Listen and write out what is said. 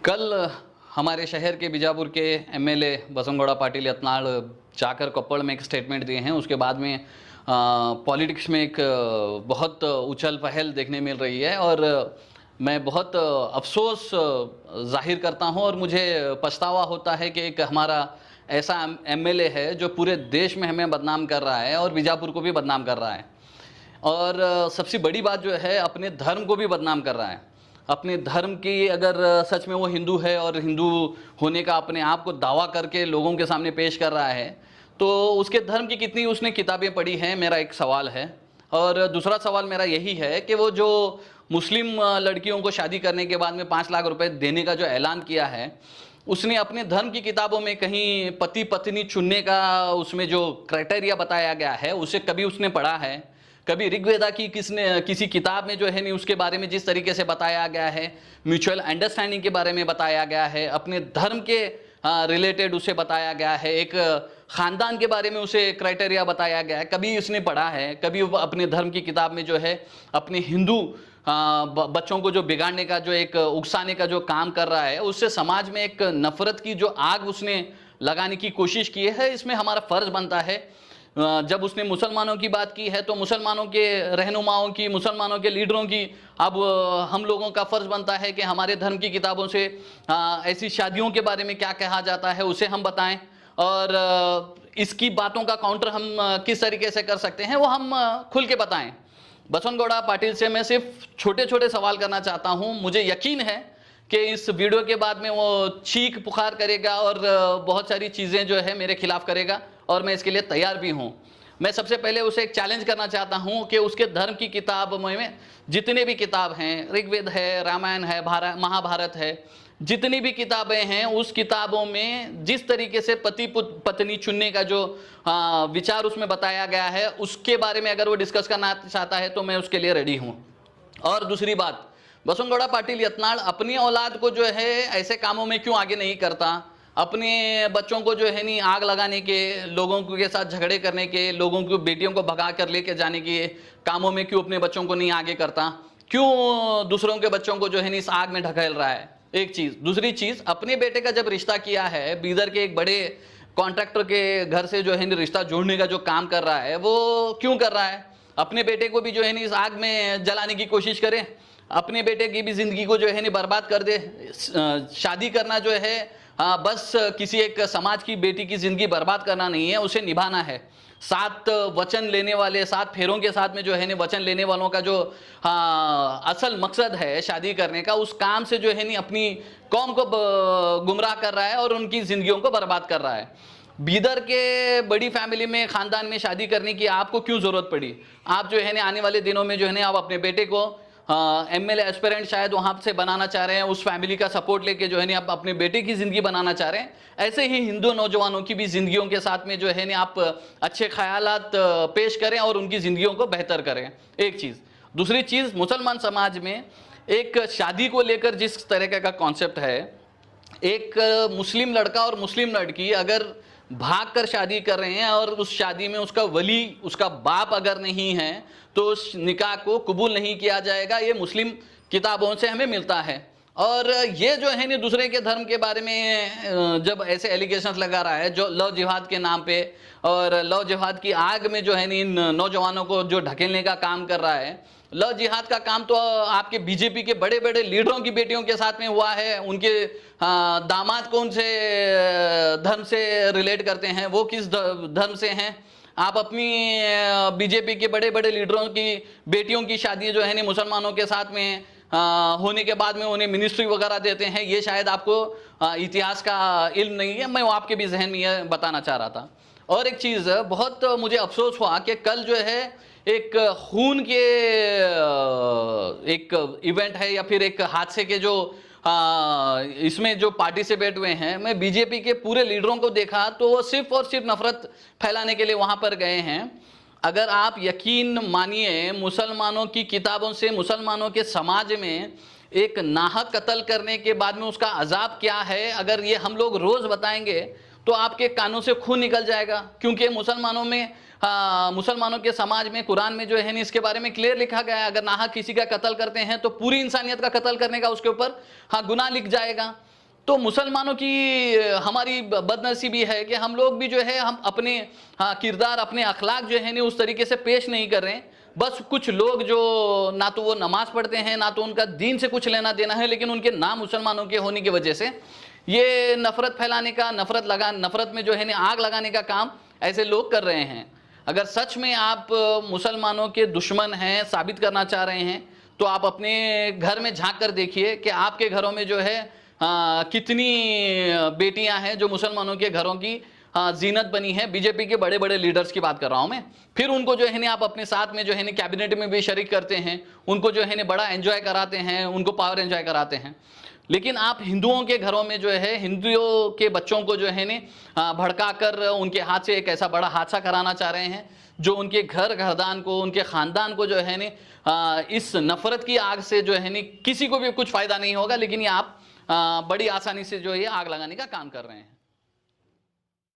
कल हमारे शहर के बीजापुर के एमएलए बसनगौड़ा पाटिल यत्नाल जाकर कोप्पड़ में एक स्टेटमेंट दिए हैं। उसके बाद में पॉलिटिक्स में एक बहुत उछल पहल देखने मिल रही है और मैं बहुत अफसोस जाहिर करता हूं और मुझे पछतावा होता है कि एक हमारा ऐसा एमएलए है जो पूरे देश में हमें बदनाम कर रहा है और बीजापुर को भी बदनाम कर रहा है। और सबसे बड़ी बात जो है, अपने धर्म को भी बदनाम कर रहा है। अपने धर्म की, अगर सच में वो हिंदू है और हिंदू होने का अपने आप को दावा करके लोगों के सामने पेश कर रहा है, तो उसके धर्म की कितनी उसने किताबें पढ़ी हैं, मेरा एक सवाल है। और दूसरा सवाल मेरा यही है कि वो जो मुस्लिम लड़कियों को शादी करने के बाद में 5 लाख रुपए देने का जो ऐलान किया है, उसने अपने धर्म की किताबों में कहीं पति पत्नी चुनने का उसमें जो क्राइटेरिया बताया गया है उसे कभी उसने पढ़ा है? कभी ऋग्वेदा की किसी किताब में जो है नहीं उसके बारे में जिस तरीके से बताया गया है, म्यूचुअल अंडरस्टैंडिंग के बारे में बताया गया है, अपने धर्म के रिलेटेड उसे बताया गया है, एक खानदान के बारे में उसे क्राइटेरिया बताया गया है, कभी उसने पढ़ा है? कभी अपने धर्म की किताब में जो है अपने हिंदू बच्चों को जो बिगाड़ने का, जो एक उकसाने का जो काम कर रहा है, उससे समाज में एक नफरत की जो आग उसने लगाने की कोशिश की है। इसमें हमारा फर्ज बनता है। जब उसने मुसलमानों की बात की है तो मुसलमानों के रहनुमाओं की, मुसलमानों के लीडरों की, अब हम लोगों का फर्ज बनता है कि हमारे धर्म की किताबों से ऐसी शादियों के बारे में क्या कहा जाता है उसे हम बताएं, और इसकी बातों का काउंटर हम किस तरीके से कर सकते हैं वो हम खुल के बताएं। बसनगौड़ा पाटिल से मैं सिर्फ छोटे छोटे सवाल करना चाहता हूं। मुझे यकीन है कि इस वीडियो के बाद में वो चीख पुकार करेगा और बहुत सारी चीज़ें जो है मेरे खिलाफ करेगा, और मैं इसके लिए तैयार भी हूं। मैं सबसे पहले उसे एक चैलेंज करना चाहता हूं कि उसके धर्म की किताब में जितने भी किताब हैं, ऋग्वेद है, रामायण है, महाभारत है, जितनी भी किताबें हैं, उस किताबों में जिस तरीके से पति पत्नी चुनने का जो विचार उसमें बताया गया है, उसके बारे में अगर वो डिस्कस करना चाहता है तो मैं उसके लिए रेडी हूं। और दूसरी बात, बसनगौड़ा पाटिल यत्नाल अपनी औलाद को जो है ऐसे कामों में क्यों आगे नहीं करता? अपने बच्चों को जो है नहीं आग लगाने के, लोगों के साथ झगड़े करने के, लोगों की बेटियों को भगा कर लेके जाने के कामों में क्यों अपने बच्चों को नहीं आगे करता? क्यों दूसरों के बच्चों को जो है नहीं इस आग में ढकेल रहा है? एक चीज। दूसरी चीज, अपने बेटे का जब रिश्ता किया है, बीदर के एक बड़े कॉन्ट्रैक्टर के घर से जो है रिश्ता जोड़ने का जो काम कर रहा है, वो क्यों कर रहा है? अपने बेटे को भी जो है नहीं इस आग में जलाने की कोशिश करे, अपने बेटे की भी जिंदगी को जो है नहीं बर्बाद कर दे। शादी करना जो है बस किसी एक समाज की बेटी की जिंदगी बर्बाद करना नहीं है, उसे निभाना है। 7 वचन लेने वाले, 7 फेरों के साथ में जो है वचन लेने वालों का जो असल मकसद है शादी करने का, उस काम से जो है नहीं अपनी कौम को गुमराह कर रहा है और उनकी जिंदगियों को बर्बाद कर रहा है। बीदर के बड़ी फैमिली में, खानदान में शादी करने की आपको क्यों जरूरत पड़ी? आप जो है आने वाले दिनों में जो है आप अपने बेटे को एमएलए एस्पिरेंट शायद वहां से बनाना चाह रहे हैं, उस फैमिली का सपोर्ट लेके जो है आप अपने बेटे की जिंदगी बनाना चाह रहे हैं। ऐसे ही हिंदू नौजवानों की भी जिंदगियों के साथ में जो है आप अच्छे ख्यालात पेश करें और उनकी जिंदगियों को बेहतर करें। एक चीज। दूसरी चीज, मुसलमान समाज में एक शादी को लेकर जिस तरह का कॉन्सेप्ट है, एक मुस्लिम लड़का और मुस्लिम लड़की अगर भाग कर शादी कर रहे हैं और उस शादी में उसका वली, उसका बाप अगर नहीं है तो उस निकाह को कबूल नहीं किया जाएगा। ये मुस्लिम किताबों से हमें मिलता है। और ये जो है दूसरे के धर्म के बारे में जब ऐसे एलिगेशंस लगा रहा है, जो लव जिहाद के नाम पे और लव जिहाद की आग में जो है इन नौजवानों को जो ढकेलने का काम कर रहा है, लव जिहाद का काम तो आपके बीजेपी के बड़े बड़े लीडरों की बेटियों के साथ में हुआ है। उनके दामाद कौन से धर्म से रिलेट करते हैं, वो किस धर्म से हैं? आप अपनी बीजेपी के बड़े बड़े लीडरों की बेटियों की शादी जो है मुसलमानों के साथ में होने के बाद में उन्हें मिनिस्ट्री वगैरह देते हैं। ये शायद आपको इतिहास का इल्म नहीं है, मैं वो आपके भी जहन में यह बताना चाह रहा था। और एक चीज़, बहुत मुझे अफसोस हुआ कि कल जो है एक खून के एक इवेंट है या फिर एक हादसे के जो इसमें जो पार्टिसिपेट हुए हैं, मैं बीजेपी के पूरे लीडरों को देखा तो वो सिर्फ और सिर्फ नफरत फैलाने के लिए वहां पर गए हैं। अगर आप यकीन मानिए, मुसलमानों की किताबों से मुसलमानों के समाज में एक नाहक कत्ल करने के बाद में उसका अजाब क्या है, अगर ये हम लोग रोज बताएंगे तो आपके कानों से खून निकल जाएगा। क्योंकि मुसलमानों में मुसलमानों के समाज में, कुरान में जो है नहीं इसके बारे में क्लियर लिखा गया है, अगर नाहक किसी का कत्ल करते हैं तो पूरी इंसानियत का कत्ल करने का उसके ऊपर गुनाह लिख जाएगा। तो मुसलमानों की हमारी बदनसीबी है कि हम लोग भी जो है हम अपने किरदार, अपने अखलाक जो है ना उस तरीके से पेश नहीं कर रहे हैं। बस कुछ लोग जो ना तो वो नमाज पढ़ते हैं, ना तो उनका दीन से कुछ लेना देना है, लेकिन उनके नाम मुसलमानों के होने की वजह से ये नफरत फैलाने का, नफरत में जो है ना आग लगाने का काम ऐसे लोग कर रहे हैं। अगर सच में आप मुसलमानों के दुश्मन हैं साबित करना चाह रहे हैं तो आप अपने घर में झांक कर देखिए कि आपके घरों में जो है कितनी बेटियां हैं जो मुसलमानों के घरों की जीनत बनी है। बीजेपी के बड़े बड़े लीडर्स की बात कर रहा हूं मैं। फिर उनको जो है ना आप अपने साथ में जो है ना कैबिनेट में भी शरीक करते हैं, उनको जो है ना बड़ा एंजॉय कराते हैं, उनको पावर एंजॉय कराते हैं। लेकिन आप हिंदुओं के घरों में जो है हिंदुओं के बच्चों को जो है ना भड़का कर उनके हाथ से एक ऐसा बड़ा हादसा कराना चाह रहे हैं जो उनके घरदान को, उनके खानदान को जो है ना इस नफरत की आग से जो है ना किसी को भी कुछ फायदा नहीं होगा, लेकिन ये आप बड़ी आसानी से जो है आग लगाने का काम कर रहे हैं।